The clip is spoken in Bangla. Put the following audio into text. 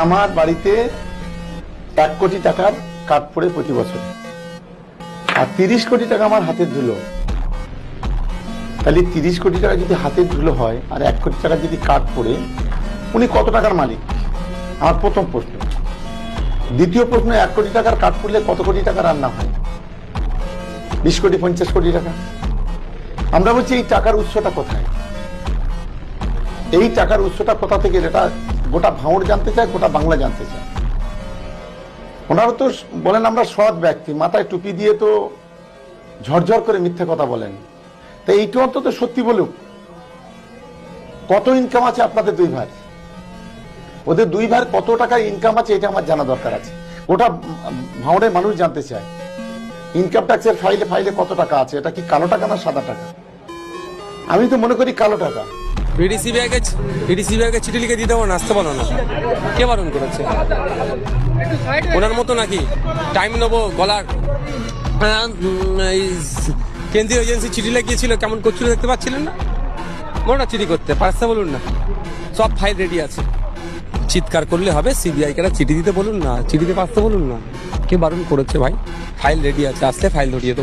আমার বাড়িতে 1 কোটি টাকার কাট পড়ে প্রতি বছর, আর 30 কোটি টাকা আমার হাতের ধুলো। তাহলে 30 কোটি টাকা যদি হাতের ধুলো হয় আর 1 কোটি টাকা যদি কাট পড়ে, উনি কত টাকার মালিক? আমার প্রথম প্রশ্ন। দ্বিতীয় প্রশ্ন, 1 কোটি টাকার কাট পড়লে কত কোটি টাকা রান্না হয়? 20 কোটি, 50 কোটি টাকা। আমরা বলছি এই টাকার উৎসটা কোথায়? এই টাকার উৎসটা কোথা থেকে, যেটা গোটা ভাঙড় জানতে চায়, গোটা বাংলা জানতে চায়। ওনারা তো বলেন আমরা সৎ ব্যক্তি, মাথায় টুপি দিয়ে তো ঝরঝর করে মিথ্যে কথা বলেন। তাই এইটু অন্তত সত্যি বলুক, কত ইনকাম আছে আপনাদের দুই ভাই? ওদের দুই ভাইয়ের কত টাকা ইনকাম আছে এটা আমার জানা দরকার আছে। ওটা ভাঙড়ের মানুষ জানতে চায়। ইনকাম ট্যাক্সের ফাইলে ফাইলে কত টাকা আছে? এটা কি কালো টাকা না সাদা টাকা? আমি তো মনে করি কালো টাকা। ইডিসি ব্যাগে চিঠি লিখে দিতে না, আসতে পারো না। কে বারণ করেছে? ওনার মতো নাকি টাইম নেবো গলার? কেন্দ্রীয় এজেন্সি চিঠি লিখিয়েছিল, কেমন করছিল দেখতে পাচ্ছিলেন না? মোটা চিঠি করতে পারছে বলুন না, সব ফাইল রেডি আছে। চিৎকার করলে হবে? সিবিআই কে চিঠি দিতে বলুন না, চিঠিতে পারতে বলুন না। কে বারণ করেছে ভাই? ফাইল রেডি আছে, আসলে ফাইল ধরিয়ে দেবো।